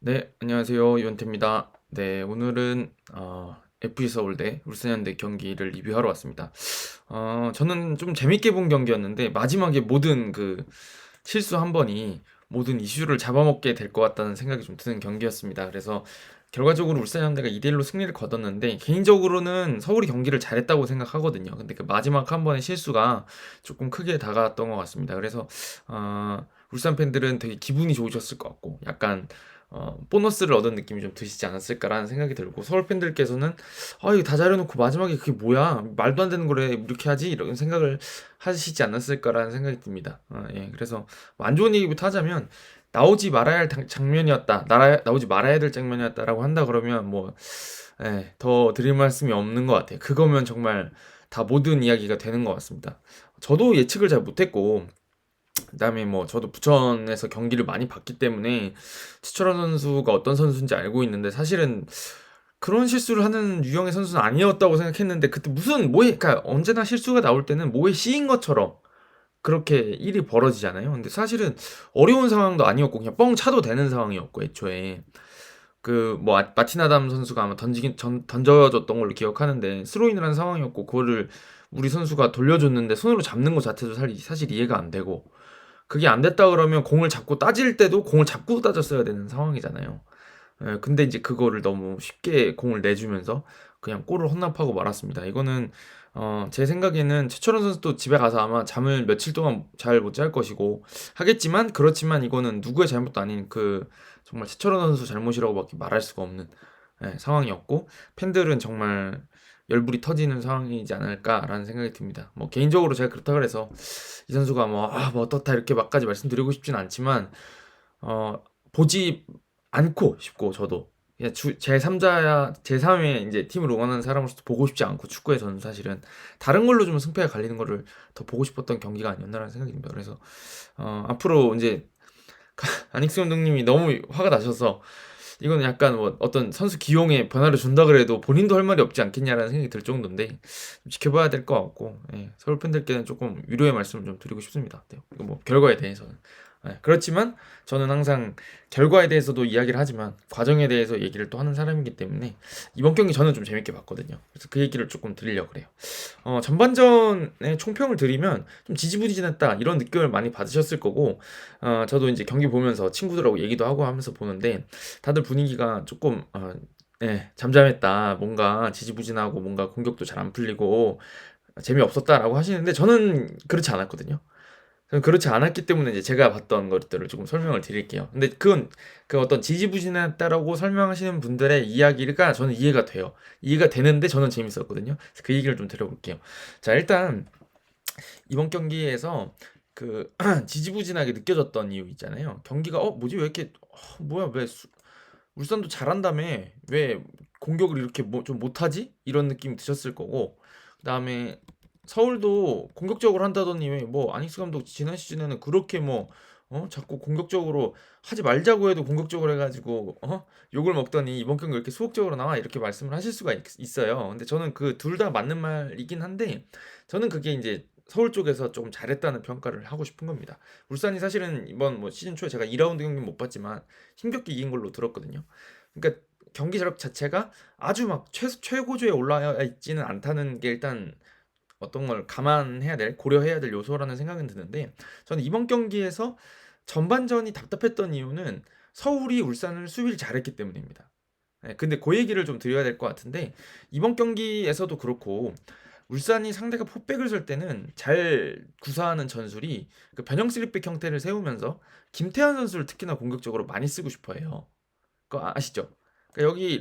네, 안녕하세요. 유원태입니다. 네, 오늘은 FC 서울대 울산현대 경기를 리뷰하러 왔습니다. 저는 좀 재밌게 본 경기였는데 마지막에 모든 그 실수 한 번이 모든 이슈를 잡아먹게 될 것 같다는 생각이 좀 드는 경기였습니다. 그래서 결과적으로 울산현대가 2대1로 승리를 거뒀는데 개인적으로는 서울이 경기를 잘했다고 생각하거든요. 근데 그 마지막 한 번의 실수가 조금 크게 다가왔던 것 같습니다. 그래서 울산 팬들은 되게 기분이 좋으셨을 것 같고 약간 보너스를 얻은 느낌이 좀 드시지 않았을까라는 생각이 들고 서울 팬들께서는 이거 다 잘해놓고 마지막에 그게 뭐야 말도 안 되는 거래 이렇게 하지 이런 생각을 하시지 않았을까라는 생각이 듭니다. 예, 그래서 뭐안 좋은 얘기부터 하자면 나오지 말아야 할 장면이었다, 나오지 말아야 될 장면이었다라고 한다 그러면 뭐 더 드릴 말씀이 없는 것 같아요. 그거면 정말 다 모든 이야기가 되는 것 같습니다. 저도 예측을 잘 못했고 그다음에 뭐 저도 부천에서 경기를 많이 봤기 때문에 최철원 선수가 어떤 선수인지 알고 있는데 사실은 그런 실수를 하는 유형의 선수는 아니었다고 생각했는데 그때 무슨 뭐에 그러니까 언제나 실수가 나올 때는 뭐에 씌인 것처럼 그렇게 일이 벌어지잖아요. 근데 사실은 어려운 상황도 아니었고 그냥 뻥 차도 되는 상황이었고 애초에 그 뭐 마틴 아담 선수가 아마 던져줬던 걸로 기억하는데 스로인을 한 상황이었고 그거를 우리 선수가 돌려줬는데 손으로 잡는 것 자체도 사실 이해가 안 되고 그게 안 됐다 그러면 공을 잡고 따질 때도 공을 잡고 따졌어야 되는 상황이잖아요. 근데 이제 그거를 너무 쉽게 공을 내주면서 그냥 골을 헌납하고 말았습니다. 이거는 제 생각에는 최철원 선수도 집에 가서 아마 잠을 며칠 동안 잘 못 잘 것이고 하겠지만 그렇지만 이거는 누구의 잘못도 아닌 그 정말 최철원 선수 잘못이라고밖에 말할 수가 없는 상황이었고 팬들은 정말 열불이 터지는 상황이지 않을까라는 생각이 듭니다. 뭐 개인적으로 제가 그렇다 그래서 이 선수가 뭐 어떻다 이렇게 막까지 말씀드리고 싶진 않지만 보지 않고 싶고 저도 그냥 제3자야 제3의 이제 팀을 응원하는 사람으로서 보고 싶지 않고 축구에서는 사실은 다른 걸로 좀 승패가 갈리는 거를 더 보고 싶었던 경기가 아니었나라는 생각이 듭니다. 그래서 앞으로 이제 안익수 감독님이 너무 화가 나셔서 이거는 약간 뭐 어떤 선수 기용에 변화를 준다 그래도 본인도 할 말이 없지 않겠냐라는 생각이 들 정도인데 좀 지켜봐야 될 것 같고 서울 팬들께는 조금 위로의 말씀을 좀 드리고 싶습니다. 네, 이거 뭐 결과에 대해서는 그렇지만 저는 항상 결과에 대해서도 이야기를 하지만 과정에 대해서 얘기를 또 하는 사람이기 때문에 이번 경기 저는 좀 재밌게 봤거든요. 그래서 그 얘기를 조금 드리려고 그래요. 전반전에 총평을 드리면 좀 지지부진했다 이런 느낌을 많이 받으셨을 거고 저도 이제 경기 보면서 친구들하고 얘기도 하고 하면서 보는데 다들 분위기가 조금 잠잠했다. 뭔가 지지부진하고 뭔가 공격도 잘 안 풀리고 재미없었다라고 하시는데 저는 그렇지 않았거든요. 저는 그렇지 않았기 때문에 이제 제가 봤던 것들을 조금 설명을 드릴게요. 근데 그건 그 어떤 지지부진했다라고 설명하시는 분들의 이야기가 저는 이해가 돼요. 이해가 되는데 저는 재밌었거든요. 그래서 그 얘기를 좀 드려볼게요. 자, 일단 이번 경기에서 그 지지부진하게 느껴졌던 이유 있잖아요. 경기가 뭐지 왜 이렇게 뭐야 왜 울산도 잘한다며 왜 공격을 이렇게 좀 못하지? 이런 느낌이 드셨을 거고 그다음에 서울도 공격적으로 한다더니 왜 뭐 아닉스 감독 지난 시즌에는 그렇게 뭐 자꾸 공격적으로 하지 말자고 해도 공격적으로 해가지고 욕을 먹더니 이번 경기 왜 이렇게 소극적으로 나와 이렇게 말씀을 하실 수가 있어요. 근데 저는 그 둘 다 맞는 말이긴 한데 저는 그게 이제 서울 쪽에서 조금 잘했다는 평가를 하고 싶은 겁니다. 울산이 사실은 이번 뭐 시즌 초에 제가 2라운드 경기 못 봤지만 힘겹게 이긴 걸로 들었거든요. 그러니까 경기력 자체가 아주 막 최고조에 올라와 있지는 않다는 게 일단 어떤 걸 감안해야 될, 고려해야 될 요소라는 생각은 드는데 저는 이번 경기에서 전반전이 답답했던 이유는 서울이 울산을 수비를 잘했기 때문입니다. 근데 그 얘기를 좀 드려야 될 것 같은데 이번 경기에서도 그렇고 울산이 상대가 포백을 설 때는 잘 구사하는 전술이 그 변형 스리백 형태를 세우면서 김태환 선수를 특히나 공격적으로 많이 쓰고 싶어해요. 그거 아시죠? 그러니까 여기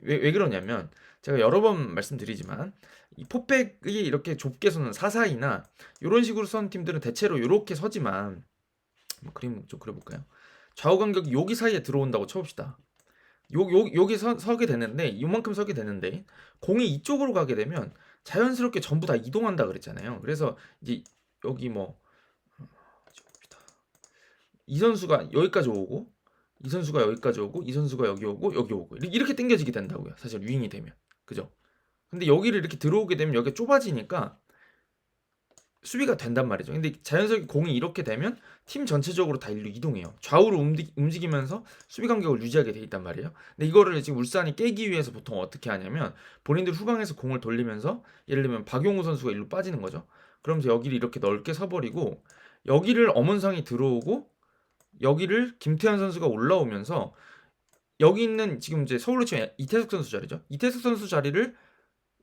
왜 그러냐면 제가 여러 번 말씀드리지만 이 포백이 이렇게 좁게 서는 사사이나 이런 식으로 선 팀들은 대체로 이렇게 서지만 뭐 그림 좀 그려볼까요? 좌우 간격이 여기 사이에 들어온다고 쳐봅시다. 여기 서게 되는데 이만큼 서게 되는데 공이 이쪽으로 가게 되면 자연스럽게 전부 다 이동한다 그랬잖아요. 그래서 이제 여기 뭐 이 선수가 여기까지 오고 이 선수가 여기까지 오고 이 선수가 여기 오고 여기 오고 이렇게 당겨지게 된다고요. 사실 윙이 되면 그죠? 근데 여기를 이렇게 들어오게 되면 여기가 좁아지니까 수비가 된단 말이죠. 근데 자연스럽게 공이 이렇게 되면 팀 전체적으로 다 일로 이동해요. 좌우로 움직이면서 수비 간격을 유지하게 돼 있단 말이에요. 근데 이거를 지금 울산이 깨기 위해서 보통 어떻게 하냐면 본인들 후방에서 공을 돌리면서 예를 들면 박용우 선수가 일로 빠지는 거죠. 그러면서 여기를 이렇게 넓게 서버리고 여기를 엄원상이 들어오고 여기를 김태환 선수가 올라오면서 여기 있는 지금 이제 서울로 치면 이태석 선수 자리죠. 이태석 선수 자리를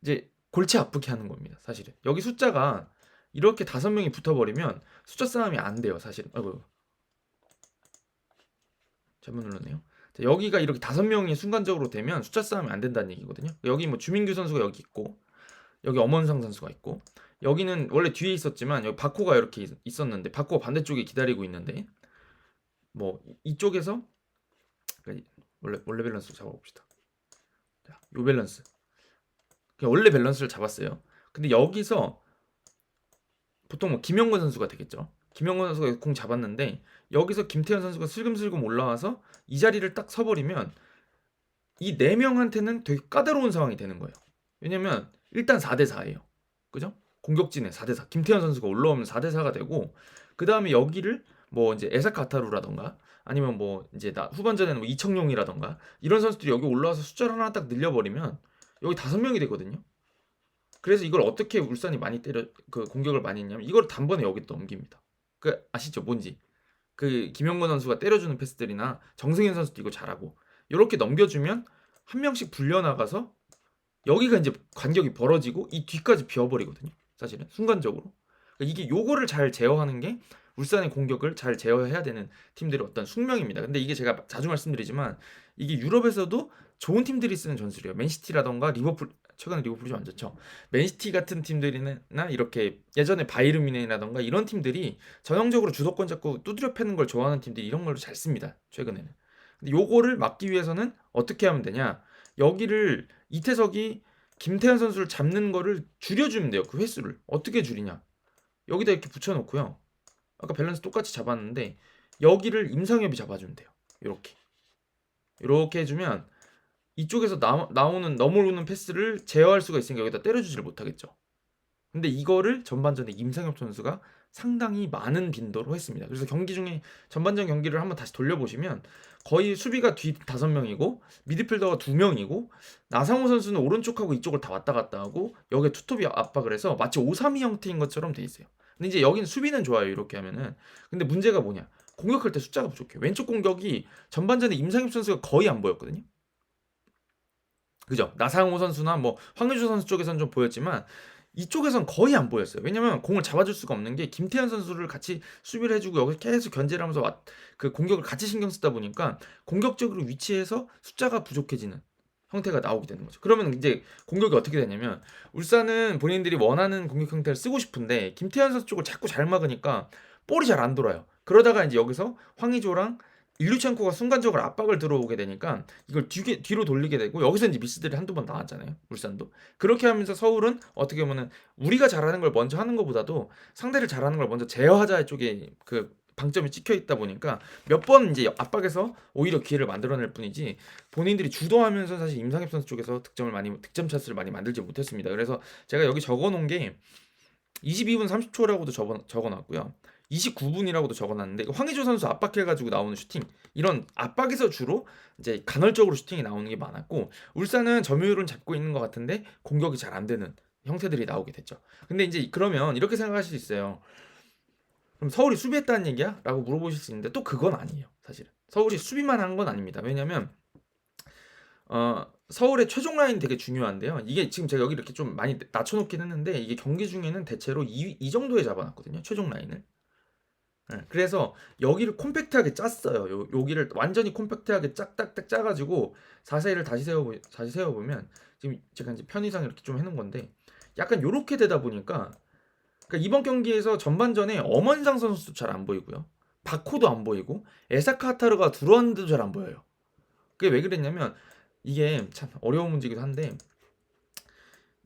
이제 골치 아프게 하는 겁니다. 사실은 여기 숫자가 이렇게 5명이 붙어버리면 숫자 싸움이 안 돼요. 사실은. 아이고 잘못 눌렀네요. 자, 여기가 이렇게 5명이 순간적으로 되면 숫자 싸움이 안 된다는 얘기거든요. 여기 뭐 주민규 선수가 여기 있고 여기 엄원상 선수가 있고 여기는 원래 뒤에 있었지만 여기 바코가 이렇게 있었는데 바코가 반대쪽에 기다리고 있는데 뭐 이쪽에서 그러니까 원래 밸런스 잡아봅시다. 자, 요 밸런스 그냥 원래 밸런스를 잡았어요. 근데 여기서 보통 뭐 김영건 선수가 되겠죠. 김영건 선수가 공 잡았는데 여기서 김태현 선수가 슬금슬금 올라와서 이 자리를 딱 서버리면 이 4명한테는 되게 까다로운 상황이 되는 거예요. 왜냐면 일단 4대4예요. 그죠? 공격진에 4대4. 김태현 선수가 올라오면 4대4가 되고 그 다음에 여기를 뭐 이제 에사카타루라던가 아니면 뭐 이제 후반전에는 뭐 이청용이라던가 이런 선수들이 여기 올라와서 숫자를 하나 딱 늘려버리면 여기 5명이 되거든요. 그래서 이걸 어떻게 울산이 많이 그 공격을 많이 했냐면 이걸 단번에 여기 넘깁니다. 그 아시죠? 뭔지. 그 김영건 선수가 때려주는 패스들이나 정승현 선수도 이거 잘하고 이렇게 넘겨주면 한 명씩 불려 나가서 여기가 이제 간격이 벌어지고 이 뒤까지 비워버리거든요. 사실은 순간적으로. 그러니까 이게 요거를 잘 제어하는 게 울산의 공격을 잘 제어해야 되는 팀들의 어떤 숙명입니다. 근데 이게 제가 자주 말씀드리지만 이게 유럽에서도 좋은 팀들이 쓰는 전술이에요. 맨시티라던가 리버풀 최근에 리버풀이 좀 안 좋죠. 맨시티 같은 팀들이나 이렇게 예전에 바이에른 뮌헨이라던가 이런 팀들이 전형적으로 주도권 잡고 두드려 패는 걸 좋아하는 팀들이 이런 걸 잘 씁니다. 최근에는. 근데 요거를 막기 위해서는 어떻게 하면 되냐? 여기를 이태석이 김태현 선수를 잡는 거를 줄여주면 돼요. 그 횟수를 어떻게 줄이냐? 여기다 이렇게 붙여놓고요. 아까 밸런스 똑같이 잡았는데 여기를 임상엽이 잡아주면 돼요. 이렇게 해주면 이쪽에서 나오는 넘어오는 패스를 제어할 수가 있으니까 여기다 때려주지를 못하겠죠. 근데 이거를 전반전에 임상엽 선수가 상당히 많은 빈도로 했습니다. 그래서 경기 중에 전반전 경기를 한번 다시 돌려보시면 거의 수비가 뒤 5명이고 미드필더가 2명이고 나상호 선수는 오른쪽하고 이쪽을 다 왔다 갔다 하고 여기에 투톱이 압박을 해서 마치 5-3-2 형태인 것처럼 돼 있어요. 근데 이제 여기는 수비는 좋아요. 이렇게 하면은. 근데 문제가 뭐냐? 공격할 때 숫자가 부족해요. 왼쪽 공격이 전반전에 임상엽 선수가 거의 안 보였거든요. 그죠? 나상호 선수나 뭐 황의조 선수 쪽에서는 좀 보였지만 이쪽에선 거의 안 보였어요. 왜냐면 공을 잡아줄 수가 없는 게 김태현 선수를 같이 수비를 해주고 여기 계속 견제를 하면서 그 공격을 같이 신경 쓰다 보니까 공격적으로 위치해서 숫자가 부족해지는 형태가 나오게 되는 거죠. 그러면 이제 공격이 어떻게 되냐면 울산은 본인들이 원하는 공격 형태를 쓰고 싶은데 김태현 선수 쪽을 자꾸 잘 막으니까 볼이 잘 안 돌아요. 그러다가 이제 여기서 황의조랑 일루첸코가 순간적으로 압박을 들어오게 되니까 이걸 뒤로 돌리게 되고 여기서 이제 미스들이 한두 번 나왔잖아요. 울산도. 그렇게 하면서 서울은 어떻게 보면 우리가 잘하는 걸 먼저 하는 것보다도 상대를 잘하는 걸 먼저 제어하자 쪽에 그 방점이 찍혀 있다 보니까 몇 번 이제 압박에서 오히려 기회를 만들어낼 뿐이지 본인들이 주도하면서 사실 임상엽 선수 쪽에서 득점 찬스를 많이 만들지 못했습니다. 그래서 제가 여기 적어놓은 게 22분 30초라고도 적어놨고요. 29분이라고도 적어놨는데 황의조 선수 압박해가지고 나오는 슈팅 이런 압박에서 주로 이제 간헐적으로 슈팅이 나오는 게 많았고 울산은 점유율은 잡고 있는 것 같은데 공격이 잘 안 되는 형태들이 나오게 됐죠. 근데 이제 그러면 이렇게 생각하실 수 있어요. 그럼 서울이 수비했다는 얘기야? 라고 물어보실 수 있는데 또 그건 아니에요. 사실은 서울이 수비만 한 건 아닙니다. 왜냐면 서울의 최종 라인 되게 중요한데요. 이게 지금 제가 여기 이렇게 좀 많이 낮춰놓긴 했는데 이게 경기 중에는 대체로 이 정도에 잡아놨거든요. 최종 라인을. 네, 그래서 여기를 콤팩트하게 짰어요. 여기를 완전히 콤팩트하게 짝딱딱 짜가지고 자세히를 다시 세워보면 지금 제가 이제 편의상 이렇게 좀 해놓은 건데 약간 요렇게 되다 보니까 그러니까 이번 경기에서 전반전에 엄원상 선수도 잘 안 보이고요. 바코도 안 보이고 에사카타르가 들어왔는데도 잘 안 보여요. 그게 왜 그랬냐면 이게 참 어려운 문제이기도 한데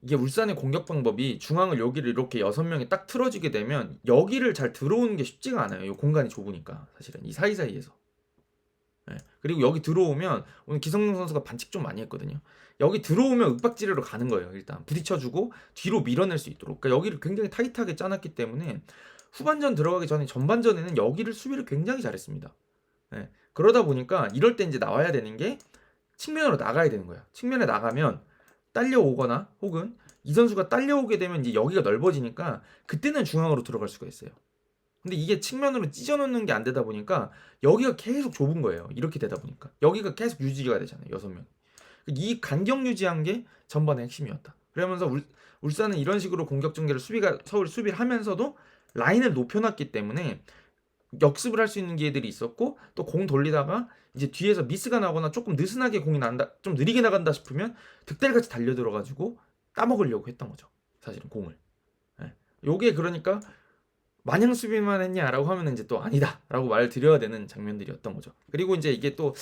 이게 울산의 공격 방법이 중앙을 여기를 이렇게 6명이 딱 틀어지게 되면 여기를 잘 들어오는 게 쉽지가 않아요. 이 공간이 좁으니까 사실은 이 사이사이에서. 예. 그리고 여기 들어오면 오늘 기성용 선수가 반칙 좀 많이 했거든요. 여기 들어오면 윽박지르러 가는 거예요. 일단 부딪혀주고 뒤로 밀어낼 수 있도록. 그러니까 여기를 굉장히 타이트하게 짜놨기 때문에 후반전 들어가기 전에 전반전에는 여기를 수비를 굉장히 잘했습니다. 예. 그러다 보니까 이럴 때 이제 나와야 되는 게 측면으로 나가야 되는 거야. 측면에 나가면 딸려오거나 혹은 이 선수가 딸려오게 되면 이제 여기가 넓어지니까 그때는 중앙으로 들어갈 수가 있어요. 근데 이게 측면으로 찢어놓는 게 안 되다 보니까 여기가 계속 좁은 거예요. 이렇게 되다 보니까 여기가 계속 유지가 되잖아요. 6명. 이 간격 유지한 게 전반의 핵심이었다. 그러면서 울산은 이런 식으로 공격 전개를 서울 수비를 하면서도 라인을 높여놨기 때문에 역습을 할 수 있는 기회들이 있었고 또 공 돌리다가 이제 뒤에서 미스가 나거나 조금 느슨하게 공이 난다, 좀 느리게 나간다 싶으면 득달같이 달려들어가지고 따먹으려고 했던 거죠. 사실은 공을. 예. 요게 그러니까 마냥 수비만 했냐라고 하면 이제 또 아니다라고 말을 드려야 되는 장면들이었던 거죠. 그리고 이제 이게 또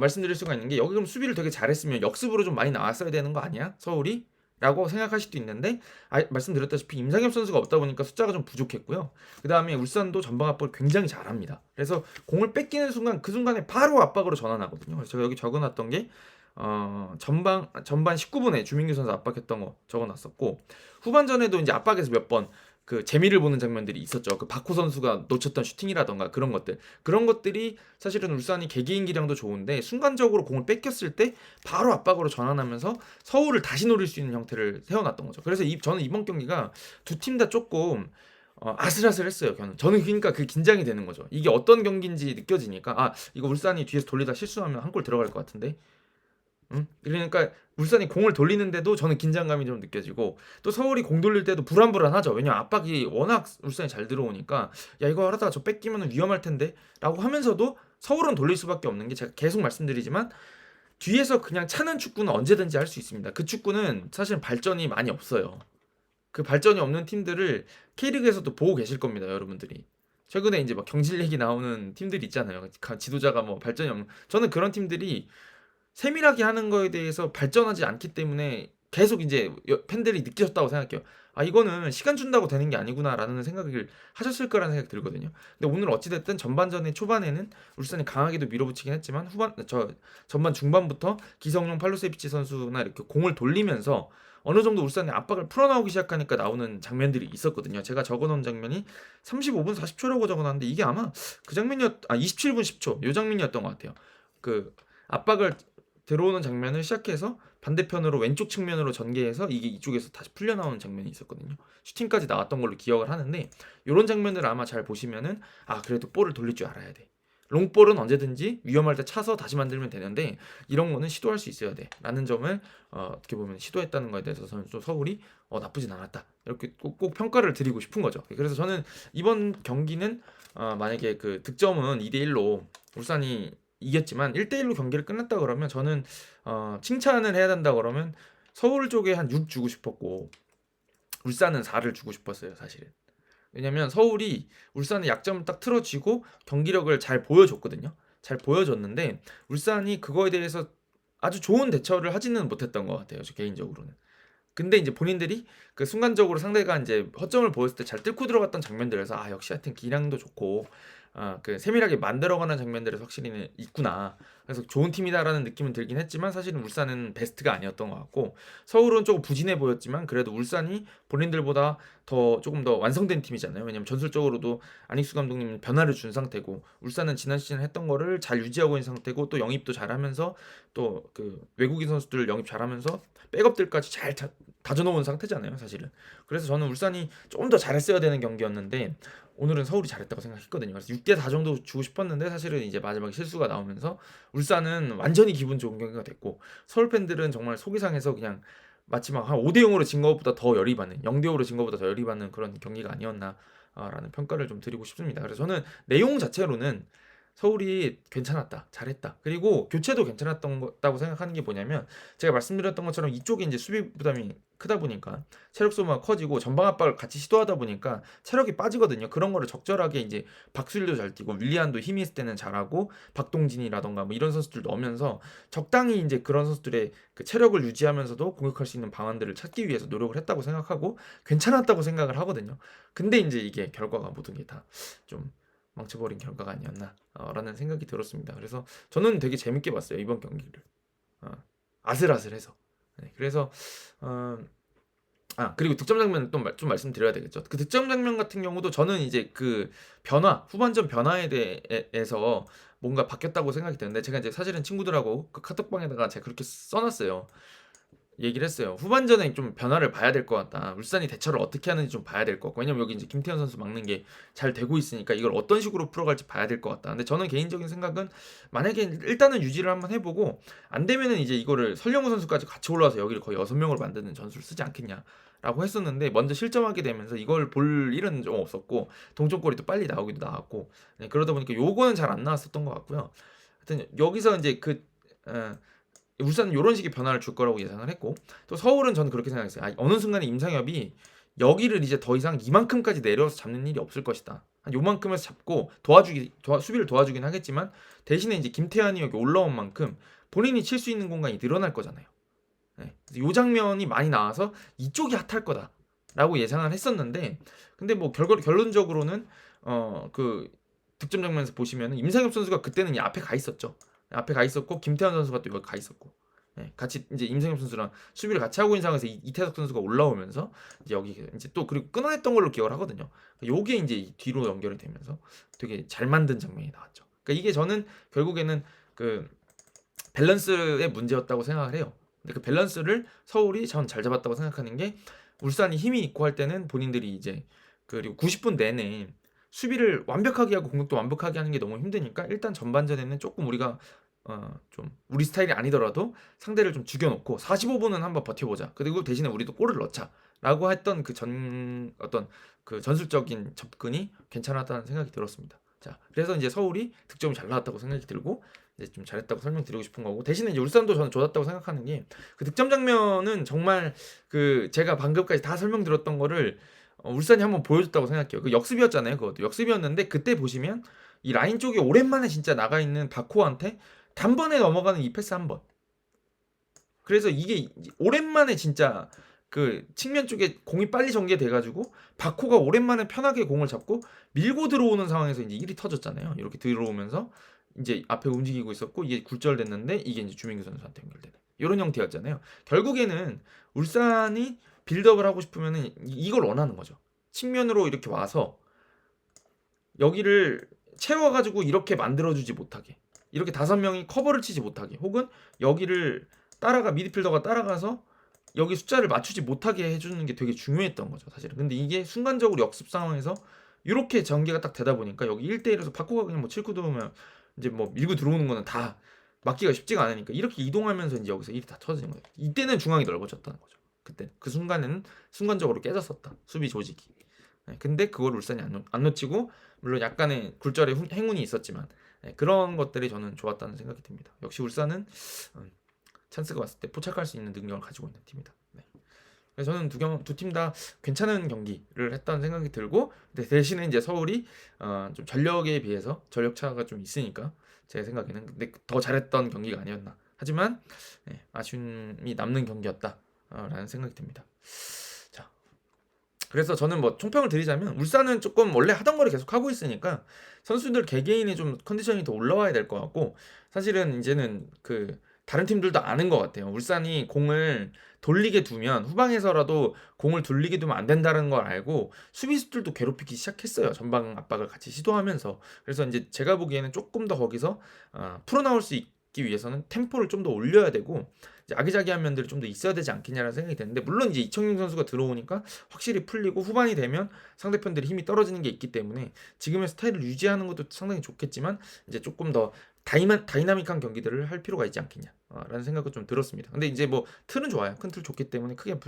말씀드릴 수가 있는 게 여기 그럼 수비를 되게 잘했으면 역습으로 좀 많이 나왔어야 되는 거 아니야? 서울이? 라고 생각할 수도 있는데 말씀드렸다시피 임상엽 선수가 없다 보니까 숫자가 좀 부족했고요. 그 다음에 울산도 전방 압박을 굉장히 잘합니다. 그래서 공을 뺏기는 순간 그 순간에 바로 압박으로 전환하거든요. 그래서 제가 여기 적어놨던 게 전반 19분에 주민규 선수 압박했던 거 적어놨었고 후반전에도 이제 압박에서 몇 번 그 재미를 보는 장면들이 있었죠. 그 박호 선수가 놓쳤던 슈팅이라던가 그런 것들이 사실은 울산이 개개인 기량도 좋은데 순간적으로 공을 뺏겼을 때 바로 압박으로 전환하면서 서울을 다시 노릴 수 있는 형태를 세워놨던 거죠. 그래서 저는 이번 경기가 두 팀 다 조금 아슬아슬했어요. 저는 그러니까 그 긴장이 되는 거죠. 이게 어떤 경기인지 느껴지니까 이거 울산이 뒤에서 돌리다 실수하면 한 골 들어갈 것 같은데 그러니까 울산이 공을 돌리는데도 저는 긴장감이 좀 느껴지고 또 서울이 공 돌릴 때도 불안불안하죠. 왜냐면 압박이 워낙 울산이 잘 들어오니까 야 이거 하다가 저 뺏기면 위험할 텐데 라고 하면서도 서울은 돌릴 수밖에 없는 게 제가 계속 말씀드리지만 뒤에서 그냥 차는 축구는 언제든지 할 수 있습니다. 그 축구는 사실 발전이 많이 없어요. 그 발전이 없는 팀들을 K리그에서도 보고 계실 겁니다. 여러분들이. 최근에 이제 막 경질 얘기 나오는 팀들이 있잖아요. 지도자가 뭐 발전이 없는 저는 그런 팀들이 세밀하게 하는 거에 대해서 발전하지 않기 때문에 계속 이제 팬들이 느끼셨다고 생각해요. 이거는 시간 준다고 되는 게 아니구나라는 생각을 하셨을 거라는 생각이 들거든요. 근데 오늘 어찌됐든 전반전에 초반에는 울산이 강하게도 밀어붙이긴 했지만 전반 중반부터 기성용 팔로세비치 선수나 이렇게 공을 돌리면서 어느 정도 울산이 압박을 풀어나오기 시작하니까 나오는 장면들이 있었거든요. 제가 적어놓은 장면이 35분 40초라고 적어놨는데 이게 아마 그 장면이었 27분 10초 요 장면이었던 것 같아요. 그 압박을 들어오는 장면을 시작해서 반대편으로 왼쪽 측면으로 전개해서 이게 이쪽에서 다시 풀려 나오는 장면이 있었거든요. 슈팅까지 나왔던 걸로 기억을 하는데 이런 장면을 아마 잘 보시면은 그래도 볼을 돌릴 줄 알아야 돼. 롱볼은 언제든지 위험할 때 차서 다시 만들면 되는데 이런 거는 시도할 수 있어야 돼 라는 점을 어떻게 보면 시도했다는 거에 대해서 저는 좀 서울이 나쁘진 않았다 이렇게 꼭 평가를 드리고 싶은 거죠. 그래서 저는 이번 경기는 만약에 그 득점은 2대1로 울산이 이겼지만 1대1로 경기를 끝났다 그러면 저는 칭찬을 해야 된다 그러면 서울 쪽에 한 6 주고 싶었고 울산은 4를 주고 싶었어요 사실은. 왜냐면 서울이 울산의 약점을 딱 틀어쥐고 경기력을 잘 보여줬거든요. 잘 보여줬는데 울산이 그거에 대해서 아주 좋은 대처를 하지는 못했던 것 같아요. 저 개인적으로는. 근데 이제 본인들이 그 순간적으로 상대가 이제 허점을 보였을 때 잘 뚫고 들어갔던 장면들에서 역시 하여튼 기량도 좋고 그 세밀하게 만들어가는 장면들에서 확실히 있구나. 그래서 좋은 팀이다라는 느낌은 들긴 했지만 사실은 울산은 베스트가 아니었던 것 같고 서울은 조금 부진해 보였지만 그래도 울산이 본인들보다 조금 더 완성된 팀이잖아요. 왜냐면 전술적으로도 안익수 감독님은 변화를 준 상태고 울산은 지난 시즌 했던 거를 잘 유지하고 있는 상태고 또 영입도 잘하면서 또 그 외국인 선수들 영입 잘하면서 백업들까지 잘 다져놓은 상태잖아요, 사실은. 그래서 저는 울산이 조금 더 잘했어야 되는 경기였는데 오늘은 서울이 잘했다고 생각했거든요. 그래서 6대4 정도 주고 싶었는데 사실은 이제 마지막에 실수가 나오면서 울산은 완전히 기분 좋은 경기가 됐고 서울 팬들은 정말 속이 상해서 그냥 마치 막 한 5대0으로 진 것보다 더 열이 받는 0대5로 진 것보다 더 열이 받는 그런 경기가 아니었나 라는 평가를 좀 드리고 싶습니다. 그래서 저는 내용 자체로는 서울이 괜찮았다, 잘했다. 그리고 교체도 괜찮았던 거다고 생각하는 게 뭐냐면 제가 말씀드렸던 것처럼 이쪽에 이제 수비 부담이 크다 보니까 체력 소모가 커지고 전방 압박을 같이 시도하다 보니까 체력이 빠지거든요. 그런 거를 적절하게 이제 박수일도 잘 뛰고 윌리안도 힘이 있을 때는 잘하고 박동진이라던가 뭐 이런 선수들 넣으면서 적당히 이제 그런 선수들의 그 체력을 유지하면서도 공격할 수 있는 방안들을 찾기 위해서 노력을 했다고 생각하고 괜찮았다고 생각을 하거든요. 근데 이제 이게 결과가 모든 게 다 좀 망쳐버린 결과가 아니었나 라는 생각이 들었습니다. 그래서 저는 되게 재밌게 봤어요, 이번 경기를. 아슬아슬해서. 네, 그래서 그리고 득점 장면 또 좀 말씀드려야 되겠죠. 그 득점 장면 같은 경우도 저는 이제 그 후반전 변화에 대해서 뭔가 바뀌었다고 생각이 드는데, 제가 이제 사실은 친구들하고 그 카톡방에다가 제가 그렇게 써놨어요. 얘기를 했어요. 후반전에 좀 변화를 봐야 될 것 같다. 울산이 대처를 어떻게 하는지 좀 봐야 될 것 같고, 왜냐면 여기 이제 김태현 선수 막는 게 잘 되고 있으니까 이걸 어떤 식으로 풀어갈지 봐야 될 것 같다. 근데 저는 개인적인 생각은, 만약에 일단은 유지를 한번 해보고 안 되면은 이제 이거를 설령우 선수까지 같이 올라와서 여기를 거의 6명으로 만드는 전술을 쓰지 않겠냐라고 했었는데, 먼저 실점하게 되면서 이걸 볼 일은 좀 없었고, 동점골이 또 빨리 나오기도 나왔고, 네, 그러다 보니까 요거는 잘 안 나왔었던 것 같고요. 하여튼 여기서 이제 울산은 이런 식의 변화를 줄 거라고 예상을 했고, 또 서울은 저는 그렇게 생각했어요. 어느 순간에 임상엽이 여기를 이제 더 이상 이만큼까지 내려서 잡는 일이 없을 것이다. 한 요만큼에서 잡고 수비를 도와주긴 하겠지만, 대신에 이제 김태환이 여기 올라온 만큼 본인이 칠 수 있는 공간이 늘어날 거잖아요. 네. 이 장면이 많이 나와서 이쪽이 핫할 거다라고 예상을 했었는데, 근데 뭐 결론적으로는 그 득점 장면에서 보시면 임상엽 선수가 그때는 이 앞에 가 있었죠. 앞에 가 있었고, 김태환 선수가 또 여기 가 있었고, 네, 같이 이제 임상엽 선수랑 수비를 같이 하고 있는 상황에서 이태석 선수가 올라오면서 이제 여기 이제 또 그리고 끊어냈던 걸로 기억을 하거든요. 요게 이제 뒤로 연결이 되면서 되게 잘 만든 장면이 나왔죠. 그러니까 이게 저는 결국에는 그 밸런스의 문제였다고 생각을 해요. 근데 그 밸런스를 서울이 전 잘 잡았다고 생각하는 게, 울산이 힘이 있고 할 때는 본인들이 이제 그리고 90분 내내 수비를 완벽하게 하고 공격도 완벽하게 하는 게 너무 힘드니까, 일단 전반전에는 조금 우리가 좀 우리 스타일이 아니더라도 상대를 좀 죽여놓고 45분은 한번 버텨보자. 그리고 대신에 우리도 골을 넣자라고 했던 어떤 그 전술적인 접근이 괜찮았다는 생각이 들었습니다. 자, 그래서 이제 서울이 득점이 잘 나왔다고 생각이 들고, 이제 좀 잘했다고 설명드리고 싶은 거고, 대신에 이제 울산도 저는 좋았다고 생각하는 게, 그 득점 장면은 정말 그 제가 방금까지 다 설명드렸던 거를 울산이 한번 보여줬다고 생각해요. 그 역습이었잖아요. 그것도 역습이었는데, 그때 보시면 이 라인 쪽에 오랜만에 진짜 나가 있는 바코한테 단번에 넘어가는 이 패스 한 번. 그래서 이게 오랜만에 진짜 그 측면 쪽에 공이 빨리 전개돼가지고 바코가 오랜만에 편하게 공을 잡고 밀고 들어오는 상황에서 이제 일이 터졌잖아요. 이렇게 들어오면서 이제 앞에 움직이고 있었고, 이게 굴절됐는데 이게 이제 주민규 선수한테 연결되는 이런 형태였잖아요. 결국에는 울산이 빌드업을 하고 싶으면은 이걸 원하는 거죠. 측면으로 이렇게 와서 여기를 채워가지고 이렇게 만들어주지 못하게, 이렇게 5명이 커버를 치지 못하게, 혹은 여기를 미드필더가 따라가서 여기 숫자를 맞추지 못하게 해주는 게 되게 중요했던 거죠, 사실은. 근데 이게 순간적으로 역습 상황에서 이렇게 전개가 딱 되다 보니까, 여기 1대1에서 바코가 그냥 뭐 칠구 들어오면 이제 뭐 밀고 들어오는 거는 다 막기가 쉽지가 않으니까, 이렇게 이동하면서 이제 여기서 일이 다 터지는 거예요. 이때는 중앙이 넓어졌다는 거죠. 그때 그 순간에는 순간적으로 깨졌었다, 수비 조직이. 네, 근데 그걸 울산이 안 놓치고, 물론 약간의 굴절의 행운이 있었지만, 네, 그런 것들이 저는 좋았다는 생각이 듭니다. 역시 울산은 찬스가 왔을 때 포착할 수 있는 능력을 가지고 있는 팀이다. 네. 그래서 저는 두 팀 다 괜찮은 경기를 했다는 생각이 들고, 근데 대신에 이제 서울이 좀 전력에 비해서 전력 차가 좀 있으니까, 제 생각에는 근데 더 잘했던 경기가 아니었나. 하지만 네, 아쉬움이 남는 경기였다라는 생각이 듭니다. 자, 그래서 저는 뭐 총평을 드리자면, 울산은 조금 원래 하던 거를 계속 하고 있으니까 선수들 개개인이 좀 컨디션이 더 올라와야 될 것 같고, 사실은 이제는 그 다른 팀들도 아는 것 같아요. 울산이 공을 돌리게 두면, 후방에서라도 공을 돌리게 두면 안 된다는 걸 알고 수비수들도 괴롭히기 시작했어요. 전방 압박을 같이 시도하면서. 그래서 이제 제가 보기에는 조금 더 거기서 풀어나올 수 있기 위해서는 템포를 좀 더 올려야 되고, 이제 아기자기한 면들이 좀 더 있어야 되지 않겠냐라는 생각이 드는데, 물론 이제 이청용 선수가 들어오니까 확실히 풀리고, 후반이 되면 상대편들이 힘이 떨어지는 게 있기 때문에 지금의 스타일을 유지하는 것도 상당히 좋겠지만, 이제 조금 더 다이나믹한 경기들을 할 필요가 있지 않겠냐 라는 생각이 좀 들었습니다. 근데 이제 뭐 틀은 좋아요. 큰 틀 좋기 때문에 크게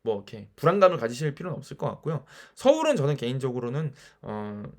이렇게 불안감을 가지실 필요는 없을 것 같고요. 서울은 저는 개인적으로는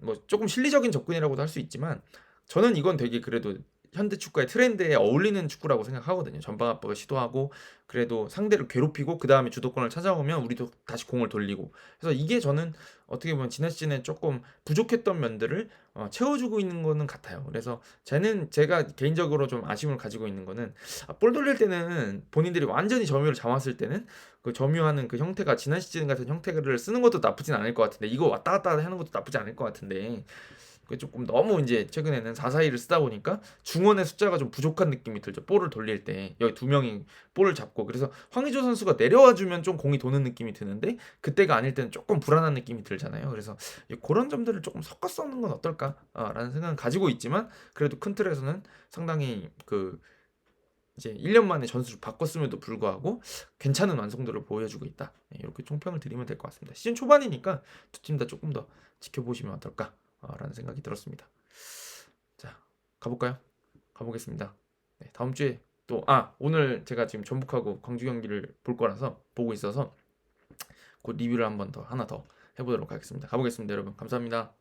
뭐 조금 실리적인 접근이라고도 할 수 있지만, 저는 이건 되게 그래도 현대 축구의 트렌드에 어울리는 축구라고 생각하거든요. 전방 압박을 시도하고 그래도 상대를 괴롭히고 그 다음에 주도권을 찾아오면 우리도 다시 공을 돌리고. 그래서 이게 저는 어떻게 보면 지난 시즌에 조금 부족했던 면들을 채워주고 있는 거는 같아요. 그래서 제가 개인적으로 좀 아쉬움을 가지고 있는 거는 볼 돌릴 때는 본인들이 완전히 점유를 잡았을 때는 그 점유하는 그 형태가 지난 시즌 같은 형태를 쓰는 것도 나쁘진 않을 것 같은데, 이거 왔다 갔다 하는 것도 나쁘지 않을 것 같은데, 그 조금 너무 이제 최근에는 4-4-2를 쓰다 보니까 중원의 숫자가 좀 부족한 느낌이 들죠. 볼을 돌릴 때 여기 두 명이 볼을 잡고, 그래서 황의조 선수가 내려와 주면 좀 공이 도는 느낌이 드는데 그때가 아닐 때는 조금 불안한 느낌이 들잖아요. 그래서 그런 점들을 조금 섞어 써는 건 어떨까라는 생각은 가지고 있지만, 그래도 큰 틀에서는 상당히 그 이제 1년 만에 전술을 바꿨음에도 불구하고 괜찮은 완성도를 보여주고 있다. 이렇게 총평을 드리면 될 것 같습니다. 시즌 초반이니까 두 팀 다 조금 더 지켜보시면 어떨까라는 생각이 들었습니다. 자, 가볼까요? 가보겠습니다. 네, 다음 주에 또 오늘 제가 지금 전북하고 광주 경기를 보고 있어서 곧 리뷰를 한번 더 하나 더 해보도록 하겠습니다. 가보겠습니다, 여러분. 감사합니다.